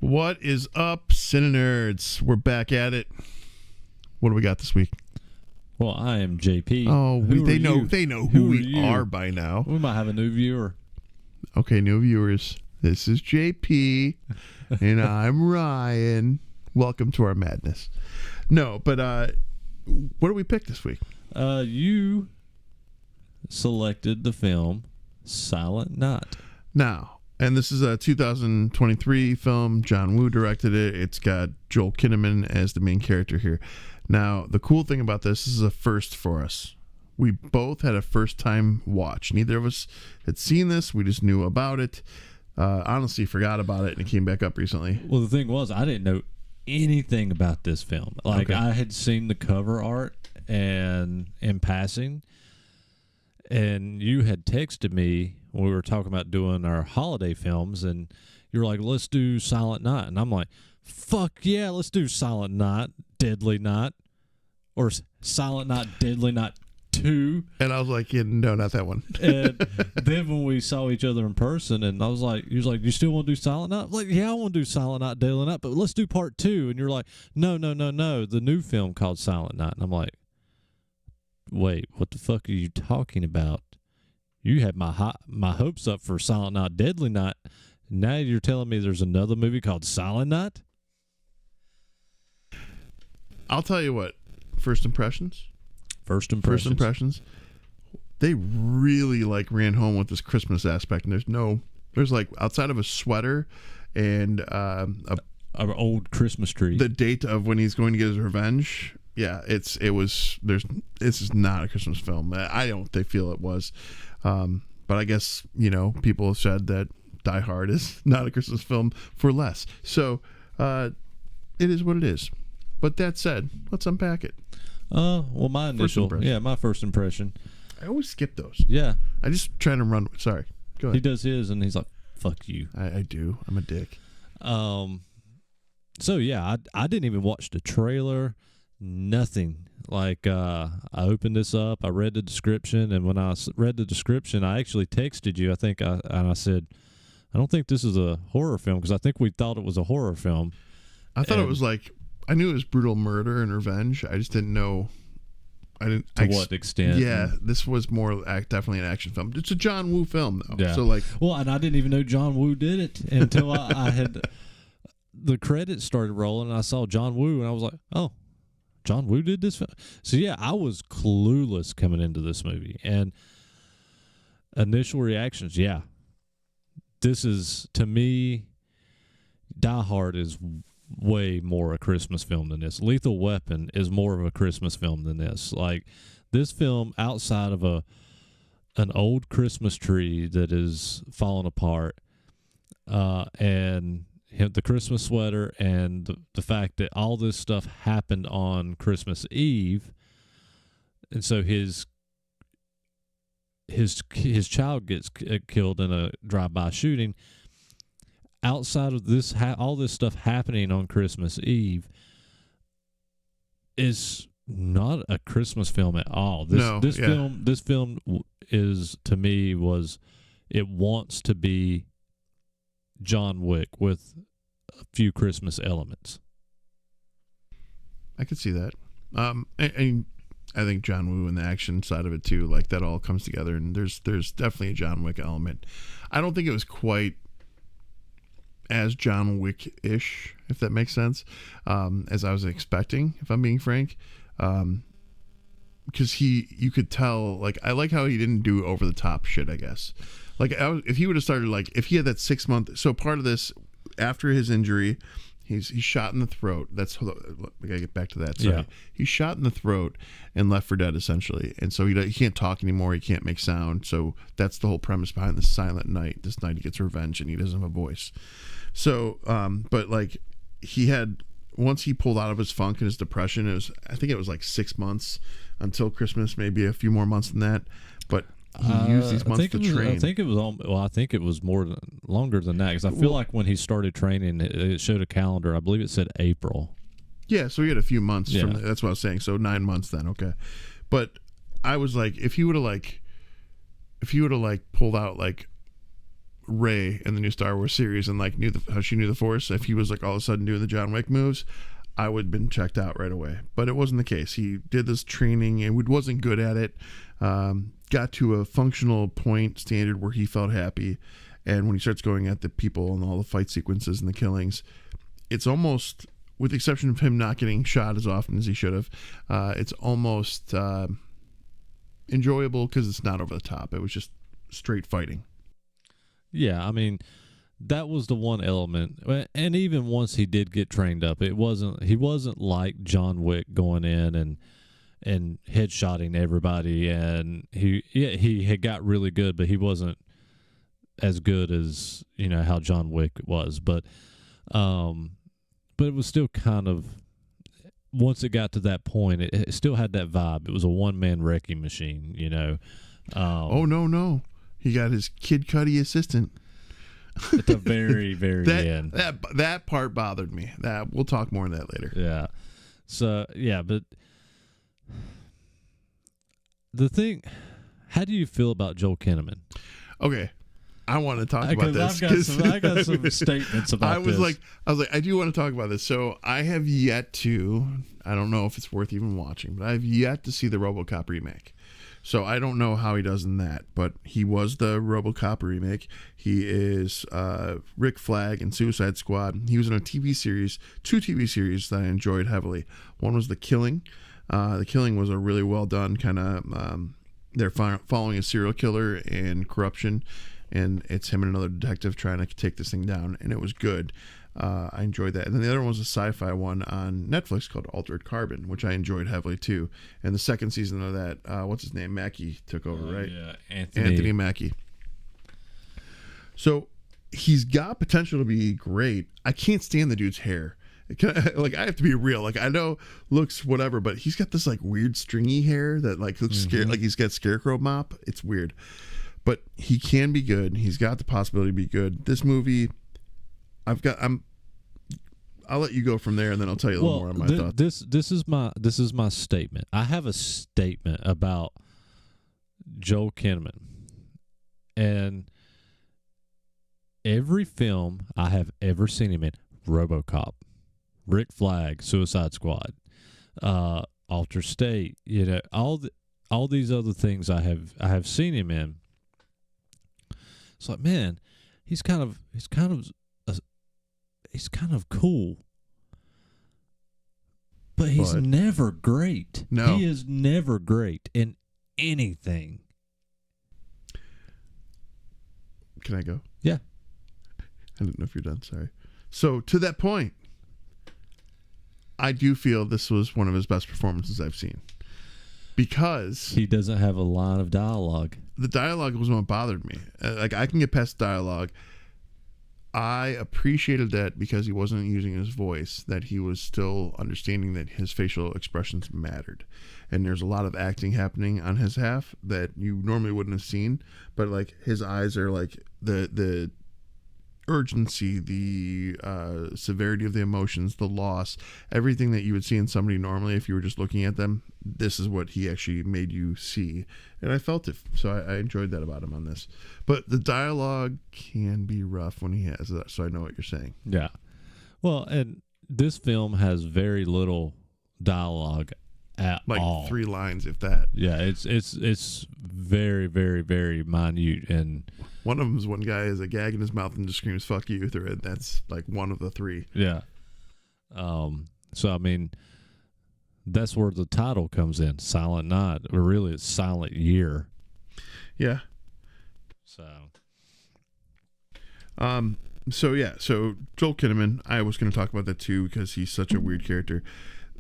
What is up, CineNerds? We're back at it. What do we got this week? Well, I am JP. Oh, they know who we are by now. We might have a new viewer. Okay, new viewers. This is JP, and I'm Ryan. Welcome to our madness. No, but what do we pick this week? You selected the film Silent Night. Now, and this is a 2023 film. John Woo directed it. It's got Joel Kinnaman as the main character here. Now, the cool thing about this is a first for us. We both had a first-time watch. Neither of us had seen this. We just knew about it. Honestly, forgot about it, and it came back up recently. Well, the thing was, I didn't know anything about this film. Like, Okay. I had seen the cover art and in passing, and you had texted me when we were talking about doing our holiday films, and you were like, let's do Silent Night. And I'm like, fuck yeah, let's do Silent Night, Deadly Night, or Silent Night, Deadly Night 2. And I was like, yeah, no, not that one. And then when we saw each other in person, and I was like, you was like, you still want to do Silent Night? I'm like, yeah, I want to do Silent Night, Deadly Night, but let's do part 2. And you're like, no, the new film called Silent Night. And I'm like, wait, what the fuck are you talking about? You had my hopes up for Silent Night, Deadly Night. Now you're telling me there's another movie called Silent Night? I'll tell you what. First impressions. They really ran home with this Christmas aspect, and there's like outside of a sweater and An old Christmas tree. the date of when he's going to get his revenge. Yeah, this is not a Christmas film. I don't feel it was, but I guess people have said that Die Hard is not a Christmas film for less. So it is what it is. But that said, let's unpack it. Well, my first impression. I always skip those. Yeah. I just trying to run. Sorry, go ahead. He does his, and he's like, fuck you. I do. I'm a dick. So yeah, I didn't even watch the trailer, nothing. Like, I opened this up, I read the description, and when I read the description, I actually texted you, I said, I don't think this is a horror film, because I think we thought it was a horror film. I thought it was I knew it was brutal murder and revenge. I just didn't know. To what extent? Yeah, this was more definitely an action film. It's a John Woo film, though. Yeah. So well, and I didn't even know John Woo did it until I had the credits started rolling, and I saw John Woo, and I was like, oh, John Woo did this film? So yeah, I was clueless coming into this movie, and initial reactions, yeah, this is, to me, Die Hard is way more a Christmas film than this. Lethal Weapon is more of a Christmas film than this. Like, this film, outside of an old Christmas tree that is falling apart, and the Christmas sweater, and the fact that all this stuff happened on Christmas Eve, and so his child gets killed in a drive-by shooting. Outside of this, all this stuff happening on Christmas Eve is not a Christmas film at all. This film is, to me, it wants to be John Wick with a few Christmas elements. I could see that. And I think John Woo and the action side of it too, that all comes together, and there's definitely a John Wick element. I don't think it was quite as John Wick-ish, if that makes sense, as I was expecting, if I'm being frank. Because you could tell, I like how he didn't do over the top shit, I guess. If he would have started, if he had that 6 month, so part of this, after his injury, he's shot in the throat. We gotta get back to that. Sorry. Yeah. He's shot in the throat and left for dead, essentially. And so he can't talk anymore. He can't make sound. So that's the whole premise behind the Silent Night. This night he gets revenge and he doesn't have a voice. So, but he had, once he pulled out of his funk and his depression, I think it was 6 months until Christmas, maybe a few more months than that. But he used these months to train. I think it was longer than that, because I feel like when he started training, it showed a calendar. I believe it said April. Yeah, so he had a few months from that's what I was saying. So 9 months then, okay. But I was like, if he would have pulled out Rey in the new Star Wars series and like how she knew the Force, if he was like all of a sudden doing the John Wick moves, I would have been checked out right away. But it wasn't the case. He did this training and wasn't good at it. Got to a functional point standard where he felt happy. And when he starts going at the people and all the fight sequences and the killings, it's almost, with the exception of him not getting shot as often as he should have, it's almost enjoyable because it's not over the top. It was just straight fighting. Yeah, I mean, that was the one element. And even once he did get trained up, he wasn't like John Wick going in and headshotting everybody, and he had got really good, but he wasn't as good as, you know, how John Wick was. But it was still kind of, once it got to that point, it still had that vibe. It was a one-man wrecking machine, you know. Oh, no. He got his Kid Cudi assistant. At the very, very end. That part bothered me. We'll talk more on that later. Yeah. So, yeah, but the thing, how do you feel about Joel Kinnaman? Okay. I want to talk about this. I got some statements about this. I was like, I do want to talk about this. So I have yet to, I don't know if it's worth even watching, but I've yet to see the RoboCop remake. So I don't know how he does in that, but he was the RoboCop remake. He is Rick Flag in Suicide Squad. He was in two TV series that I enjoyed heavily. One was The Killing. The Killing was a really well done kind of, they're following a serial killer and corruption, and it's him and another detective trying to take this thing down, and it was good. I enjoyed that. And then the other one was a sci-fi one on Netflix called Altered Carbon, which I enjoyed heavily too. And the second season of that, what's his name? Mackie took over, right? Yeah, Anthony Mackie. So he's got potential to be great. I can't stand the dude's hair. Like, I have to be real. Like, I know looks whatever, but he's got this like weird stringy hair that like looks scared, like he's got scarecrow mop. It's weird, but he can be good. He's got the possibility to be good. This movie, I'll let you go from there, and then I'll tell you a little more on my thoughts. This is my statement. I have a statement about Joel Kinnaman, and every film I have ever seen him in, RoboCop, Rick Flag, Suicide Squad, Alter State, you know, all these other things I have seen him in. It's like, man, he's kind of cool, but he's never great. No, he is never great in anything. Can I go? Yeah. I don't know if you're done. Sorry. So to that point, I do feel this was one of his best performances I've seen, because he doesn't have a line of dialogue. The dialogue was what bothered me. Like, I can get past dialogue. I appreciated that because he wasn't using his voice, that he was still understanding that his facial expressions mattered. And there's a lot of acting happening on his half that you normally wouldn't have seen, but like his eyes are like the urgency, the severity of the emotions, the loss, everything that you would see in somebody normally if you were just looking at them. This is what he actually made you see, and I felt it. So I enjoyed that about him on this. But the dialogue can be rough when he has that, so I know what you're saying. Yeah. Well, and this film has very little dialogue at all. Like 3 lines, if that. Yeah, it's very, very, very minute, and one of them is one guy has a gag in his mouth and just screams "fuck you" through it. That's like one of the 3. Yeah. So I mean, that's where the title comes in, Silent Night, or really it's Silent Year. Yeah. So So Joel Kinnaman, I was going to talk about that too because he's such a weird character.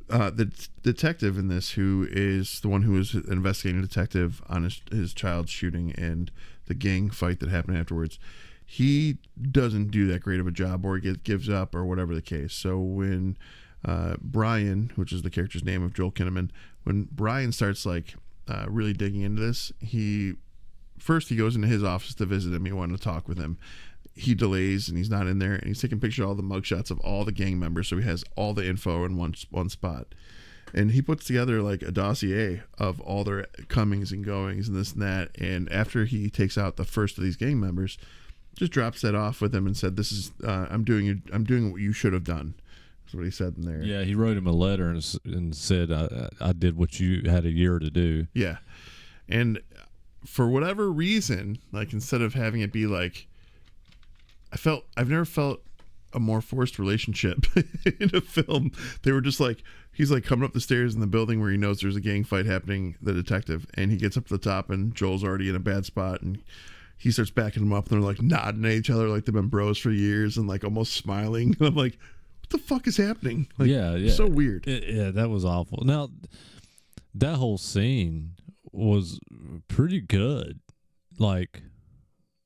The detective in this, who is the one who is an investigating detective on his child's shooting and the gang fight that happened afterwards, he doesn't do that great of a job, or he gives up, or whatever the case. So when Brian, which is the character's name of Joel Kinnaman, when Brian starts like really digging into this, he goes into his office to visit him. He wanted to talk with him. He delays and he's not in there, and he's taking pictures of all the mugshots of all the gang members, so he has all the info in one spot. And he puts together like a dossier of all their comings and goings and this and that. And after he takes out the first of these gang members, just drops that off with him and said, "This is I'm doing what you should have done." That's what he said in there. Yeah, he wrote him a letter and said, I did what you had a year to do. Yeah, and for whatever reason, like instead of having it be like, I've never felt a more forced relationship in a film. They were just like, he's like coming up the stairs in the building where he knows there's a gang fight happening, the detective, and he gets up to the top and Joel's already in a bad spot and he starts backing him up and they're like nodding at each other like they've been bros for years and like almost smiling. And I'm like, what the fuck is happening? Like, yeah. So weird. Yeah, that was awful. Now, that whole scene was pretty good. Like,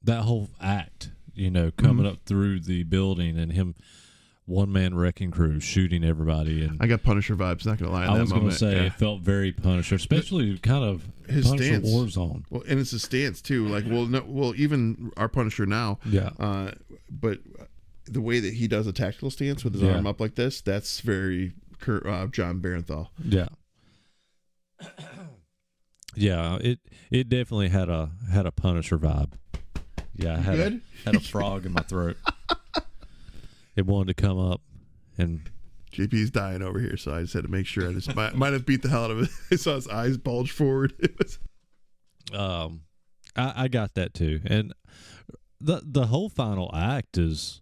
that whole act, you know, coming up through the building and him one-man wrecking crew shooting everybody. And I got Punisher vibes, not going to lie. I was going to say, it felt very Punisher, especially kind of his Punisher stance. Warzone. Well, and it's a stance, too. Like, even our Punisher now. Yeah. But the way that he does a tactical stance with his arm up like this, that's very John Barenthal. Yeah. Yeah, it definitely had a Punisher vibe. Yeah, I had a frog in my throat. It wanted to come up, and JP's dying over here, so I just had to make sure. I just might have beat the hell out of it. I saw his eyes bulge forward. It was. I got that too, and the whole final act is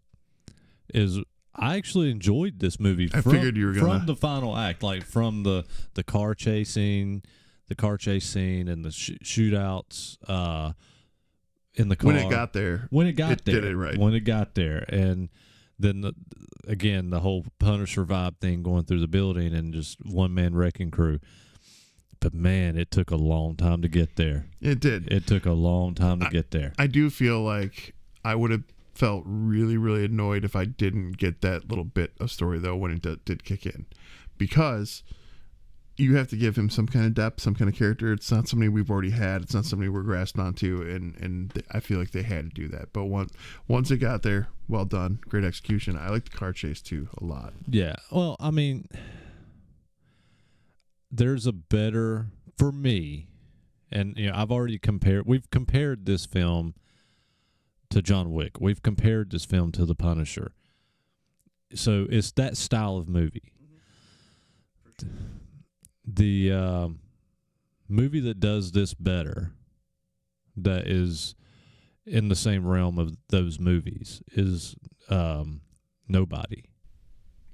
I actually enjoyed this movie. Figured you were gonna from the final act, like from the car chasing, the car chase scene, and the shootouts. In the car when it got there, did it right. When it got there, and then the whole Punisher vibe thing going through the building and just one man wrecking crew. But man, it took a long time to get there. It did. It took a long time to get there. I do feel like I would have felt really, really annoyed if I didn't get that little bit of story though when it did kick in, because you have to give him some kind of depth, some kind of character. It's not somebody we've already had. It's not somebody we're grasped onto, and I feel like they had to do that. But once it got there, well done, great execution. I like the car chase too a lot. Yeah, well, I mean, there's a better for me, and you know, we've compared this film to John Wick. We've compared this film to The Punisher. So it's that style of movie. The movie that does this better, that is in the same realm of those movies, is Nobody.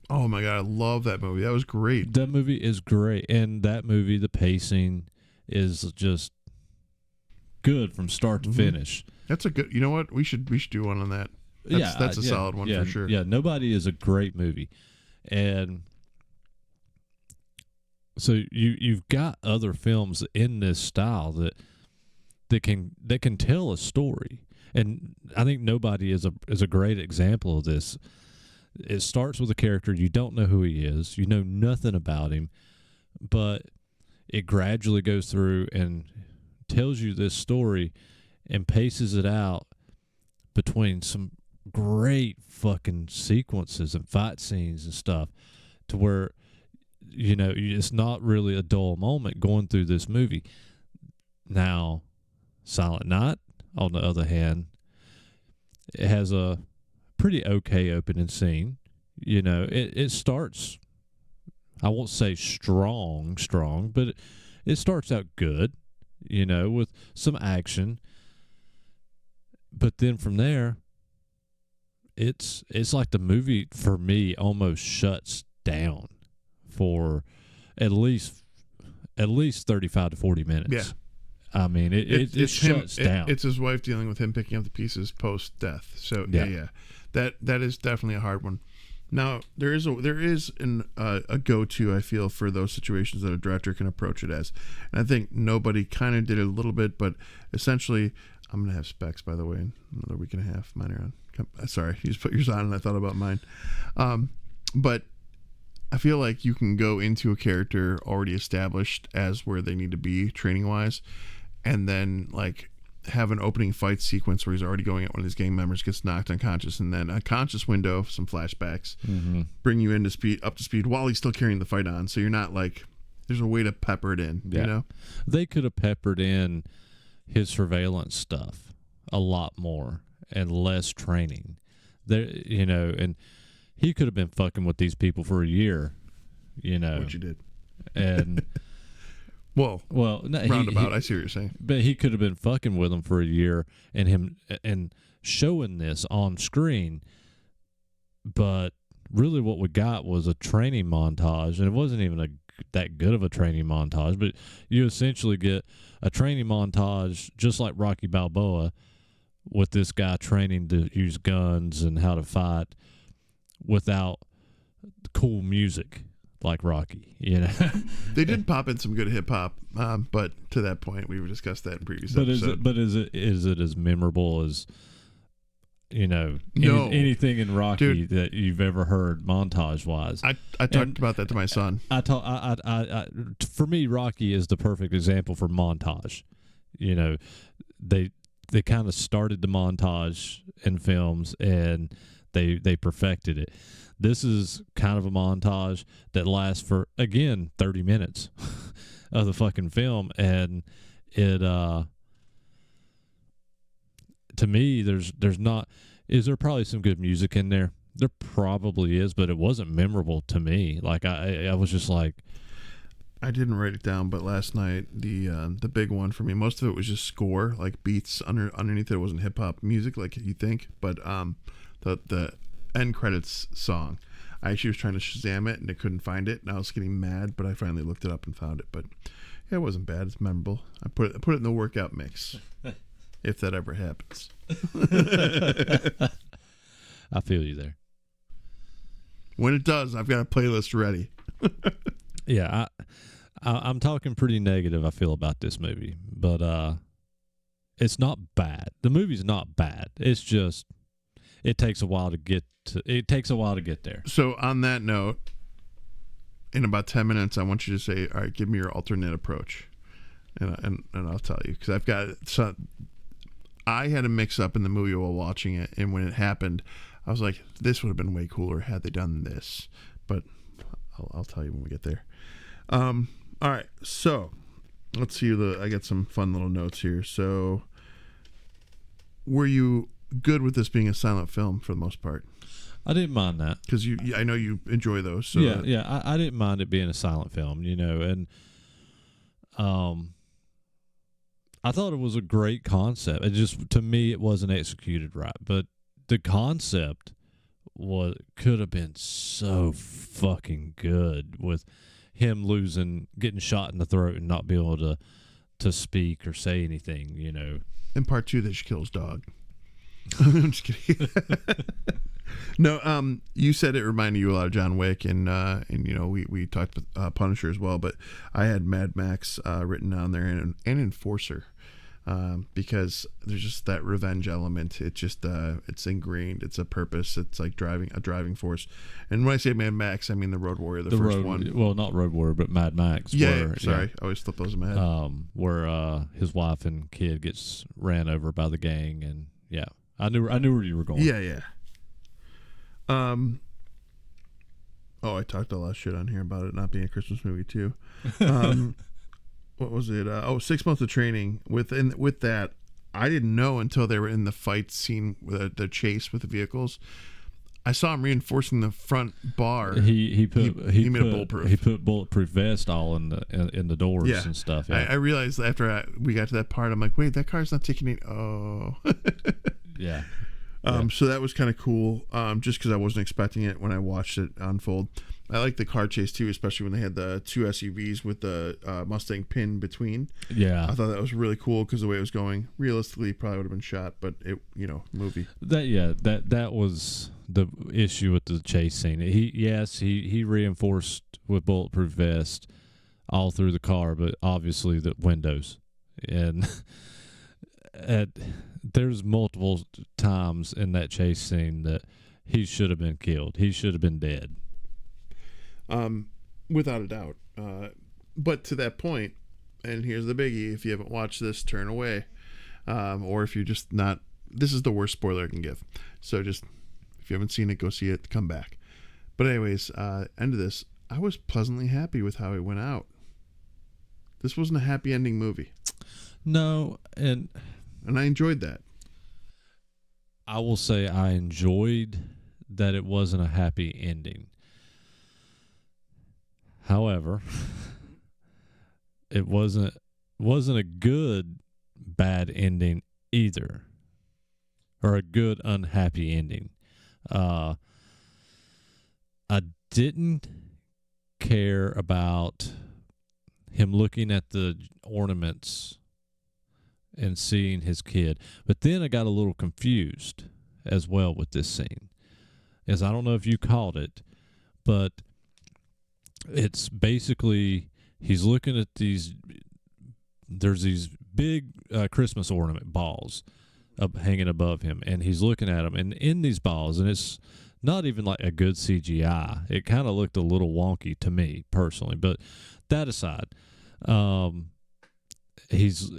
Oh my God, I love that movie. That was great. That movie is great, and that movie, the pacing is just good from start to finish. That's a good. You know what? We should do one on that. That's a solid one for sure. Yeah, Nobody is a great movie, and so you've got other films in this style that can tell a story, and I think Nobody is a great example of this. It starts with a character you don't know who he is, you know nothing about him, but it gradually goes through and tells you this story and paces it out between some great fucking sequences and fight scenes and stuff, to where, you know, it's not really a dull moment going through this movie. Now, Silent Night, on the other hand, it has a pretty okay opening scene. You know, it starts, I won't say strong, but it starts out good, you know, with some action. But then from there, it's like the movie, for me, almost shuts down for at least 35 to 40 minutes. Yeah. I mean, it shuts down. It's his wife dealing with him picking up the pieces post death. So yeah. That is definitely a hard one. Now there is a go-to, I feel, for those situations that a director can approach it as, and I think Nobody kind of did it a little bit, but essentially, I'm gonna have specs, by the way, in another week and a half. Mine are on. Sorry, you just put yours on, and I thought about mine. But I feel like you can go into a character already established as where they need to be training wise, and then like have an opening fight sequence where he's already going at one of his gang members, gets knocked unconscious, and then a conscious window, some flashbacks, bring you up to speed while he's still carrying the fight on. So you're not like, there's a way to pepper it in. You know, they could have peppered in his surveillance stuff a lot more, and less training. There, and he could have been fucking with these people for a year, Which you did. And well, no, roundabout. I see what you're saying. But he could have been fucking with them for a year and showing this on screen. But really, what we got was a training montage, and it wasn't even that good of a training montage. But you essentially get a training montage, just like Rocky Balboa, with this guy training to use guns and how to fight without cool music like Rocky. They did pop in some good hip hop, but to that point, we've discussed that in previous episodes. Is it as memorable as No. anything in Rocky Dude, that you've ever heard montage wise? I talked about that to my son. For me, Rocky is the perfect example for montage. They kind of started the montage in films and they perfected it. This is kind of a montage that lasts for, again, 30 minutes of the fucking film, and it to me, there's not. Is there probably some good music in there? There probably is, but it wasn't memorable to me. Like I was just like, I didn't write it down, but last night the big one for me, most of it was just score, like beats underneath it. It wasn't hip hop music like you think, but the end credits song. I actually was trying to Shazam it and I couldn't find it, and I was getting mad, but I finally looked it up and found it. But yeah, it wasn't bad. It's memorable. I put it in the workout mix. If that ever happens. I feel you there. When it does, I've got a playlist ready. Yeah, I'm talking pretty negative, I feel, about this movie. But it's not bad. The movie's not bad. It's just it takes a while to get there. So on that note, in about 10 minutes, I want you to say, all right, give me your alternate approach. And I'll tell you, because I've got so I had a mix up in the movie while watching it, and when it happened, I was like, this would have been way cooler had they done this. But I'll tell you when we get there. All right, so let's see. I got some fun little notes here. So, were you good with this being a silent film for the most part? I didn't mind that, because I know you enjoy those. So yeah. I didn't mind it being a silent film, and I thought it was a great concept. It just, to me, it wasn't executed right, but the concept could have been so fucking good, with him getting shot in the throat and not be able to speak or say anything. In part 2, they should kill his dog. I'm just kidding. No, you said it reminded you a lot of John Wick, and we talked Punisher as well, but I had Mad Max written down there, and Enforcer, because there's just that revenge element. It just it's ingrained. It's a purpose. It's like a driving force. And when I say Mad Max, I mean the Road Warrior, the first one. Well, not Road Warrior, but Mad Max. Yeah, sorry, I always flip those in my head. Where his wife and kid gets ran over by the gang, and yeah, I knew where you were going. Yeah. I talked a lot of shit on here about it not being a Christmas movie too. What was it? 6 months of training. With that, I didn't know until they were in the fight scene with the chase with the vehicles. I saw him reinforcing the front bar. He made a bulletproof. He put bulletproof vest all in the doors and stuff. Yeah. I realized after we got to that part, I'm like, wait, that car's not taking it. Oh. Yeah. So that was kind of cool, just because I wasn't expecting it when I watched it unfold. I like the car chase too, especially when they had the two SUVs with the Mustang pin between. Yeah, I thought that was really cool because the way it was going, realistically, probably would have been shot, but it, movie. That was the issue with the chase scene. He reinforced with bulletproof vest all through the car, but obviously the windows, and there's multiple times in that chase scene that he should have been killed. He should have been dead. Without a doubt. But to that point, and here's the biggie, if you haven't watched this, turn away. Or if you're just not, this is the worst spoiler I can give. So just, if you haven't seen it, go see it, come back. But anyways, end of this, I was pleasantly happy with how it went out. This wasn't a happy ending movie. No, and I enjoyed that. I will say I enjoyed that it wasn't a happy ending. However, it wasn't a good bad ending either, or a good unhappy ending. I didn't care about him looking at the ornaments and seeing his kid, but then I got a little confused as well with this scene, as I don't know if you caught it, but it's basically he's looking at these. There's these big Christmas ornament balls up hanging above him, and he's looking at them. And in these balls, and it's not even like a good CGI. It kind of looked a little wonky to me personally. But that aside, he's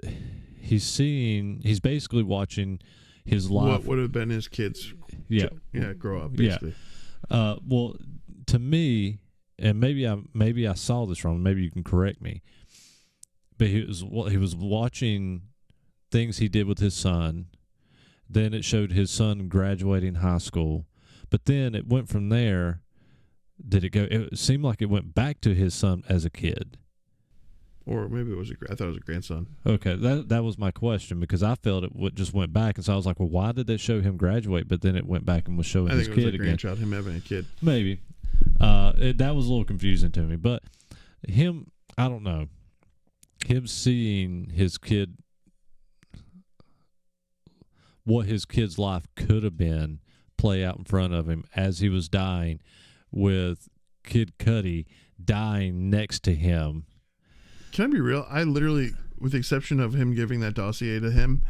basically watching his life. What would have been his kids? Yeah, grow up basically. Yeah. Well, to me, and maybe I saw this wrong. Maybe you can correct me. But he was watching things he did with his son. Then it showed his son graduating high school. But then it went from there. Did it go? It seemed like it went back to his son as a kid. Or maybe it was I thought it was a grandson. Okay, that was my question, because I felt it just went back, and so I was like, well, why did they show him graduate? But then it went back and was showing his kid again. I think it was a grandchild, him having a kid. Maybe. That was a little confusing to me. But him, I don't know. Him seeing his kid, what his kid's life could have been, play out in front of him as he was dying, with Kid Cudi dying next to him. Can I be real? I literally, with the exception of him giving that dossier to him,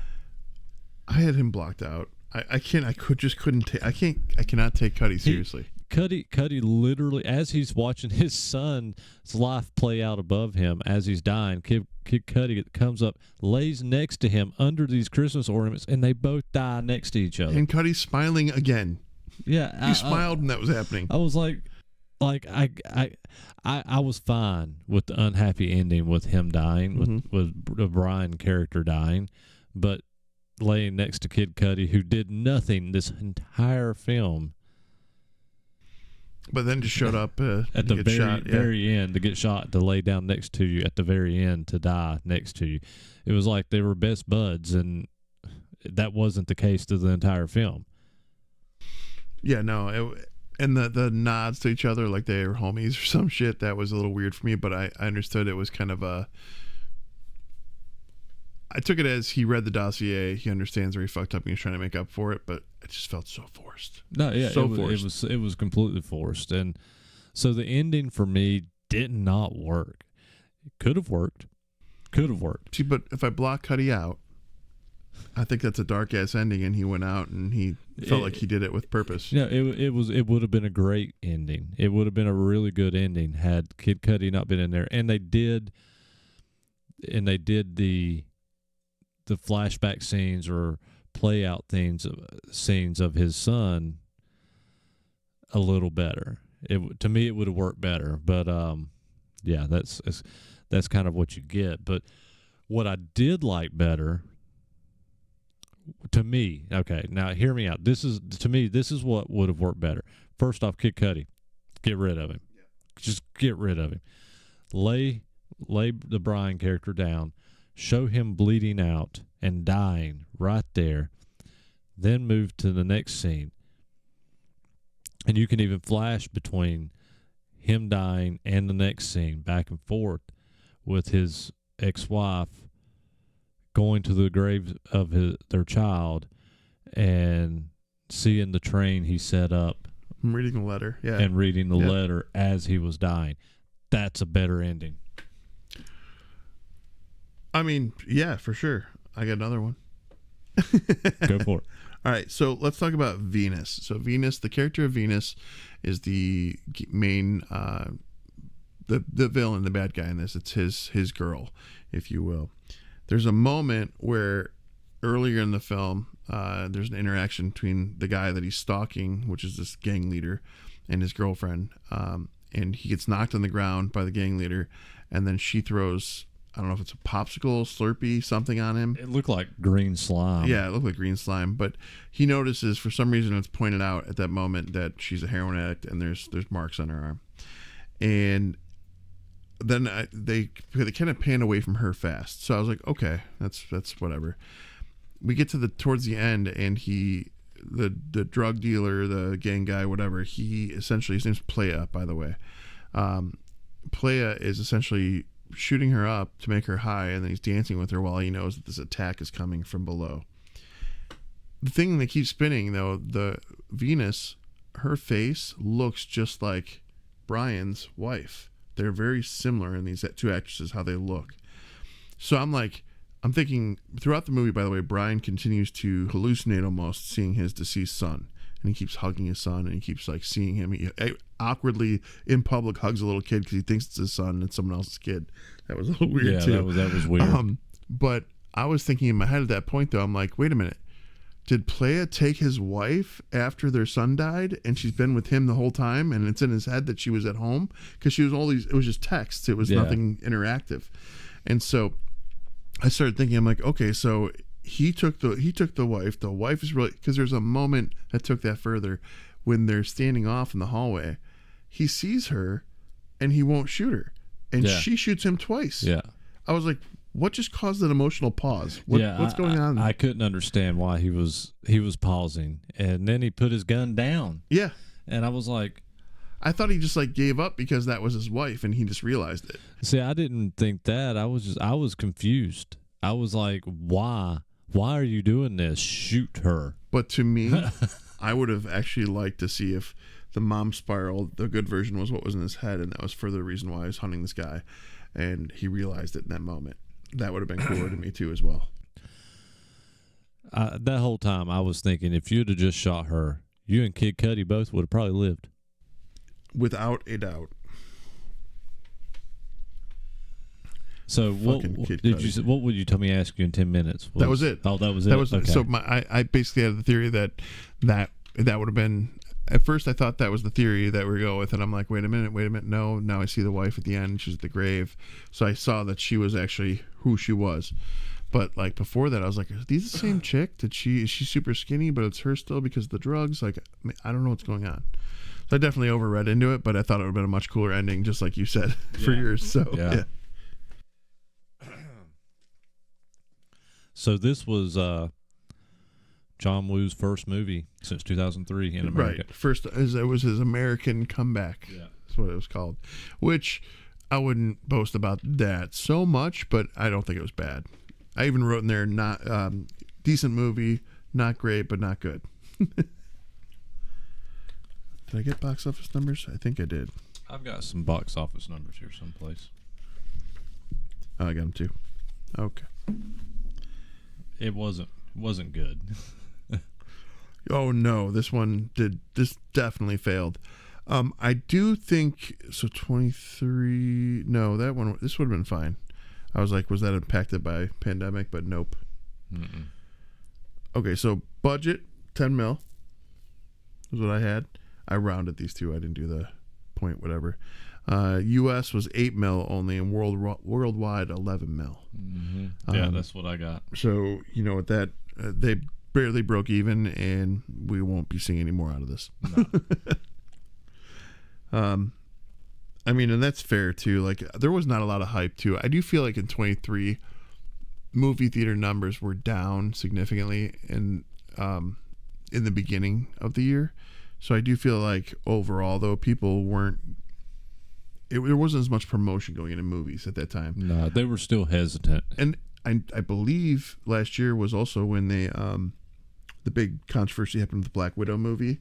I had him blocked out. I cannot take Cudi seriously. Cudi literally, as he's watching his son's life play out above him as he's dying, Kid Cudi comes up, lays next to him under these Christmas ornaments, and they both die next to each other. And Cudi's smiling again. Yeah, he smiled when that was happening. I was like I was fine with the unhappy ending with him dying, with the Brian character dying, but laying next to Kid Cudi, who did nothing this entire film. But then just showed up at the very end to get shot, to lay down next to you at the very end, to die next to you. It was like they were best buds, and that wasn't the case to the entire film. Yeah, no. And the nods to each other like they were homies or some shit, that was a little weird for me, but I understood it was kind of a... I took it as he read the dossier, he understands where he fucked up and he's trying to make up for it, but it just felt so forced. No, yeah, forced. It was completely forced. And so the ending for me did not work. It could have worked. See, but if I block Cudi out, I think that's a dark ass ending, and he went out and he felt like he did it with purpose. Yeah, it would have been a great ending. It would have been a really good ending had Kid Cudi not been in there. And they did the flashback scenes or play out scenes of his son a little better. To me, it would have worked better. But yeah, that's kind of what you get. But what I did like better, to me, okay, now hear me out. This is what would have worked better. First off, Kid Cudi, get rid of him. Yeah. Just get rid of him. Lay the Brian character down. Show him bleeding out and dying right there. Then move to the next scene. And you can even flash between him dying and the next scene, back and forth, with his ex-wife going to the grave of their child and seeing the train he set up. I'm reading the letter. Yeah. And reading the letter as he was dying. That's a better ending. I mean, yeah, for sure. I got another one. Go for it. All right, so let's talk about Venus. So Venus, the character of Venus, is the main, the villain, the bad guy in this. It's his girl, if you will. There's a moment where earlier in the film, there's an interaction between the guy that he's stalking, which is this gang leader, and his girlfriend. And he gets knocked on the ground by the gang leader, and then she throws I don't know if it's a popsicle, Slurpee, something on him. It looked like green slime. Yeah, it looked like green slime. But he notices, for some reason, it's pointed out at that moment that she's a heroin addict and there's marks on her arm. And then they kind of pan away from her fast. So I was like, okay, that's whatever. We get to towards the end, and the drug dealer, the gang guy, whatever, he essentially, his name's Playa, by the way. Playa is essentially shooting her up to make her high, and then he's dancing with her while he knows that this attack is coming from below. The thing that keeps spinning, though, the Venus, her face looks just like Brian's wife. They're very similar in these two actresses, how they look. So I'm thinking throughout the movie, by the way, Brian continues to hallucinate almost, seeing his deceased son. And he keeps hugging his son, and he keeps seeing him. He awkwardly in public hugs a little kid because he thinks it's his son and it's someone else's kid. That was a little weird too. Yeah, that was weird. But I was thinking in my head at that point, though, I'm like, wait a minute. Did Playa take his wife after their son died, and she's been with him the whole time, and it's in his head that she was at home? Because she was it was just texts. It was nothing interactive. And so I started thinking, I'm like, okay, so he took the wife. The wife is really, because there's a moment that took that further when they're standing off in the hallway. He sees her, and he won't shoot her, and she shoots him twice. Yeah, I was like, what just caused an emotional pause? What's going on? I couldn't understand why he was pausing, and then he put his gun down. Yeah, and I was like, I thought he just gave up because that was his wife, and he just realized it. See, I didn't think that. I was confused. I was like, why? Why are you doing this? Shoot her. But to me, I would have actually liked to see if the mom spiral, the good version, was what was in his head, and that was further the reason why he was hunting this guy, and he realized it in that moment. That would have been cooler to me too, as well. That whole time, I was thinking, if you'd have just shot her, you and Kid Cudi both would have probably lived. Without a doubt. So what would you tell me? Ask you in 10 minutes? That was it. Oh, that was it. That was okay. So I basically had the theory that would have been. At first, I thought that was the theory that we go with, and I'm like, wait a minute, no. Now I see the wife at the end; she's at the grave. So I saw that she was actually who she was. But before that, I was like, are these the same chick? Is she super skinny, but it's her still because of the drugs? I don't know what's going on. So I definitely overread into it, but I thought it would have been a much cooler ending, just like you said, for yours. So yeah. So this was John Woo's first movie since 2003 in America. Right. First, it was his American comeback. Yeah. That's what it was called. Which I wouldn't boast about that so much, but I don't think it was bad. I even wrote in there, not decent movie, not great, but not good. Did I get box office numbers? I think I did. I've got some box office numbers here someplace. Oh, I got them too. Okay. It wasn't good. Oh no, this definitely failed. I do think so. 23. No, this would have been fine. I was like, was that impacted by pandemic? But nope. Mm-mm. Okay, so budget 10 mil was what I had. I rounded these two. I didn't do the point whatever. U.S. was 8 mil only, and worldwide 11 mil. Mm-hmm. Yeah, that's what I got. So with that, they barely broke even, and we won't be seeing any more out of this. No. And that's fair too. There was not a lot of hype too. I do feel like in 23, movie theater numbers were down significantly in the beginning of the year. So I do feel like overall, though, people weren't. There wasn't as much promotion going into movies at that time. No, they were still hesitant. And I believe last year was also when they the big controversy happened with the Black Widow movie,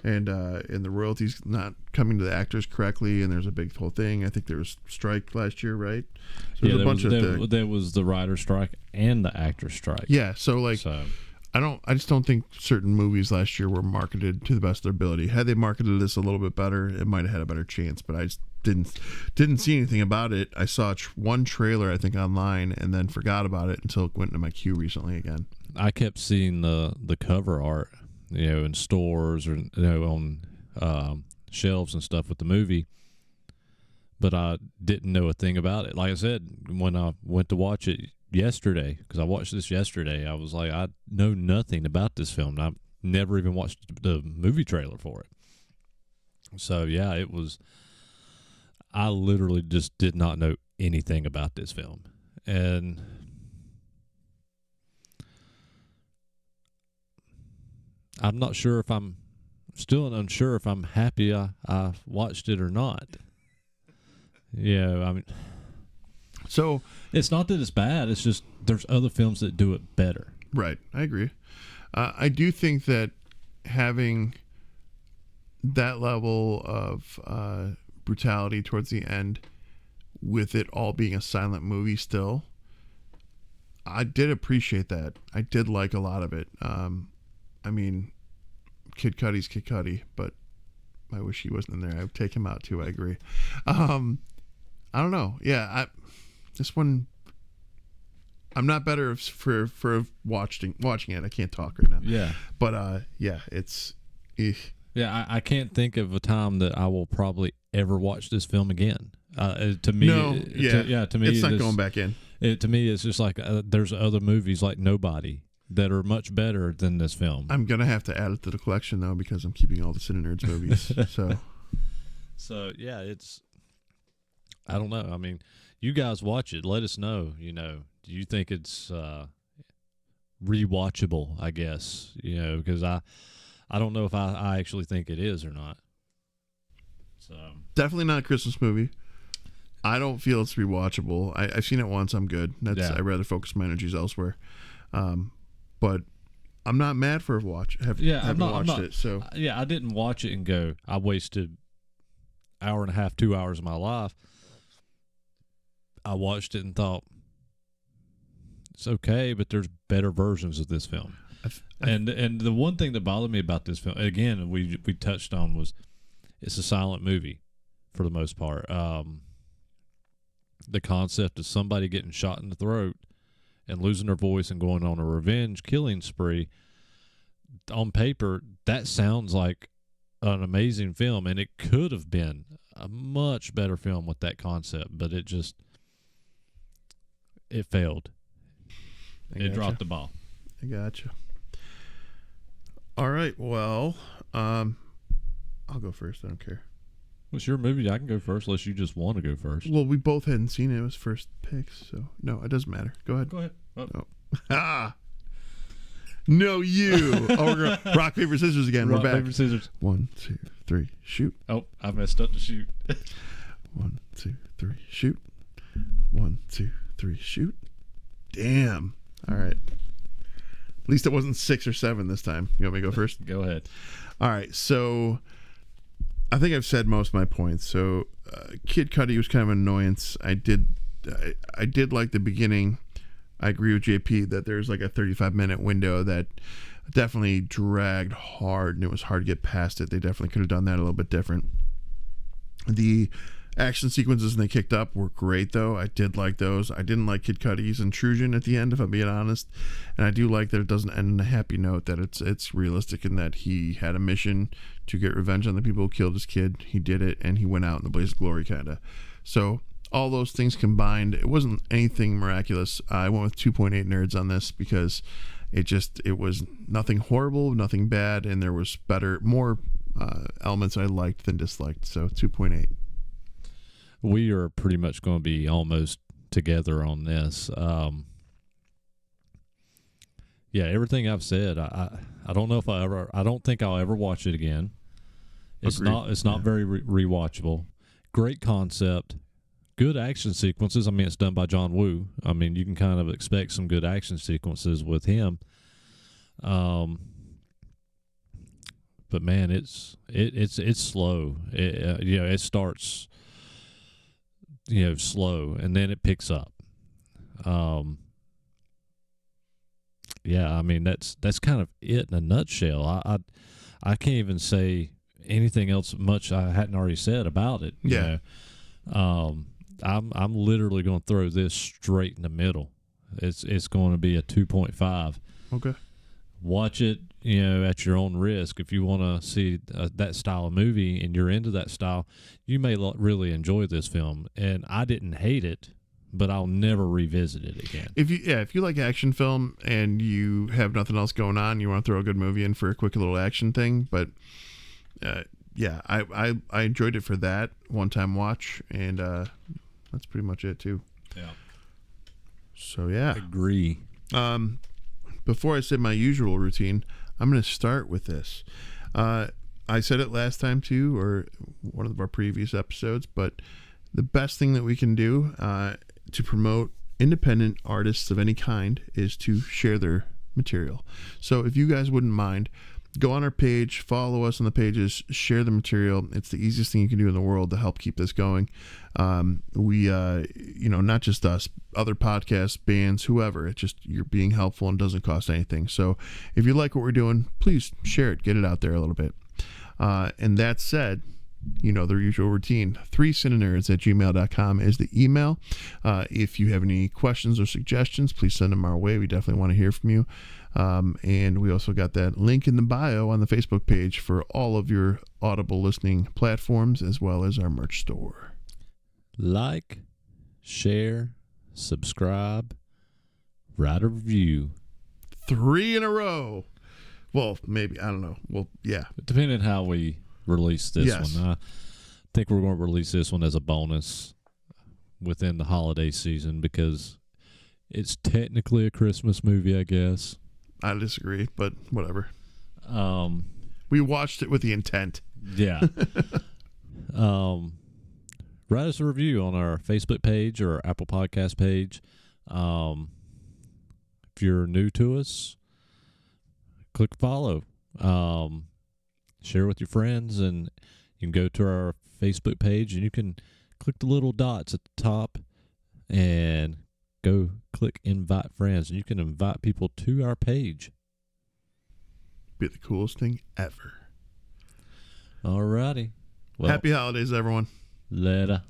and the royalties not coming to the actors correctly, and there's a big whole thing. I think there was strike last year, right? So there was the writer strike and the actor strike. Yeah, so I just don't think certain movies last year were marketed to the best of their ability. Had they marketed this a little bit better, it might have had a better chance, but I just didn't see anything about it. I saw one trailer, I think, online, and then forgot about it until it went into my queue recently again. I kept seeing the cover art, in stores or on shelves and stuff with the movie, but I didn't know a thing about it. Like I said, when I went to watch it yesterday, because I watched this yesterday, I was like, I know nothing about this film. I never even watched the movie trailer for it. So yeah, it was. I literally just did not know anything about this film, and I'm not sure if I'm still unsure if I'm happy I watched it or not. Yeah, I mean, So it's not that it's bad. It's just there's other films that do it better. right, I agree. I do think that having that level of brutality towards the end, with it all being a silent movie still, I did appreciate that. I did like a lot of it. I mean, Kid Cudi's Kid Cudi, but I wish he wasn't in there. I would take him out too. I agree. I don't know. Yeah, this one, I'm not better for watching it. I can't talk right now. Yeah, but yeah, it's. yeah. I can't think of a time that I will probably ever watch this film again. To me, No, to me, it's not going back in. To me, it's just like there's other movies like Nobody that are much better than this film. I'm gonna have to add it to the collection though, because I'm keeping all the CineNerds movies. So yeah, it's. I don't know. I mean, you guys watch it. Let us know. Do you think it's rewatchable? I guess because I don't know if I actually think it is or not. So definitely not a Christmas movie. I don't feel it's rewatchable. I've seen it once. I'm good. I'd rather focus my energies elsewhere. But I'm not mad for having watched it. So yeah, I didn't watch it and go, I wasted hour and a half, 2 hours of my life. I watched it and thought, it's okay, but there's better versions of this film. And the one thing that bothered me about this film, again, we touched on, was it's a silent movie for the most part. The concept of somebody getting shot in the throat and losing their voice and going on a revenge killing spree, on paper, that sounds like an amazing film, and it could have been a much better film with that concept, but it failed. It dropped the ball. I gotcha. All right, well, I'll go first. I don't care. What's your movie? I can go first unless you just want to go first. Well, we both hadn't seen it. It was first picks, so no, it doesn't matter. Go ahead. Go ahead. Oh. No. Ah! No, you. Oh, we're going rock, paper, scissors again. Rock, we're back. paper, scissors. 1, 2, 3, shoot. Oh, I messed up the shoot. 1, 2, 3, shoot. 1, 2, 3, shoot. Damn. All right. At least it wasn't 6 or 7 this time. You want me to go first? Go ahead. All right. So I think I've said most of my points. So Kid Cudi was kind of an annoyance. I did like the beginning. I agree with JP that there's like a 35-minute window that definitely dragged hard, and it was hard to get past it. They definitely could have done that a little bit different. The action sequences when they kicked up were great, though. I did like those. I didn't like Kid Cudi's intrusion at the end, if I'm being honest. And I do like that it doesn't end on a happy note, that it's realistic in that he had a mission to get revenge on the people who killed his kid. He did it, and he went out in the blaze of glory, kind of. So all those things combined, it wasn't anything miraculous. I went with 2.8 nerds on this because it was nothing horrible, nothing bad, and there was more elements I liked than disliked. So 2.8. We are pretty much going to be almost together on this. Yeah, everything I've said, I don't know if I don't think I'll ever watch it again. It's not very rewatchable. Great concept. Good action sequences. I mean, it's done by John Woo. I mean, you can kind of expect some good action sequences with him. But man, it's slow. It starts slow and then it picks up. Yeah, I mean that's kind of it in a nutshell. I can't even say anything else much I hadn't already said about it. Yeah. I'm literally going to throw this straight in the middle. It's going to be a 2.5. Okay. Watch it. at your own risk. If you want to see that style of movie and you're into that style, you may really enjoy this film. And I didn't hate it, but I'll never revisit it again. If you like action film and you have nothing else going on, you want to throw a good movie in for a quick little action thing. But I enjoyed it for that one-time watch, and that's pretty much it too. Yeah. So yeah, agree. Before I say my usual routine, I'm going to start with this. I said it last time too, or one of our previous episodes, but the best thing that we can do to promote independent artists of any kind is to share their material. So if you guys wouldn't mind, go on our page, follow us on the pages, share the material. It's the easiest thing you can do in the world to help keep this going. We, not just us, other podcasts, bands, whoever. It's just you're being helpful and doesn't cost anything. So if you like what we're doing, please share it, get it out there a little bit. And that said, their usual routine. 3cinenerds@gmail.com is the email. If you have any questions or suggestions, please send them our way. We definitely want to hear from you. And we also got that link in the bio on the Facebook page for all of your Audible listening platforms, as well as our merch store. Like, share, subscribe, write a review. 3 in a row. Well, maybe, I don't know. Well, yeah. Depending on how we release this Yes. one. I think we're going to release this one as a bonus within the holiday season because it's technically a Christmas movie, I guess. I disagree, but whatever. We watched it with the intent. Yeah. Write us a review on our Facebook page or our Apple Podcast page. If you're new to us, click follow. Share with your friends, and you can go to our Facebook page and you can click the little dots at the top and go click invite friends, and you can invite people to our page. Be the coolest thing ever. Alrighty. Well, happy holidays, everyone. Later.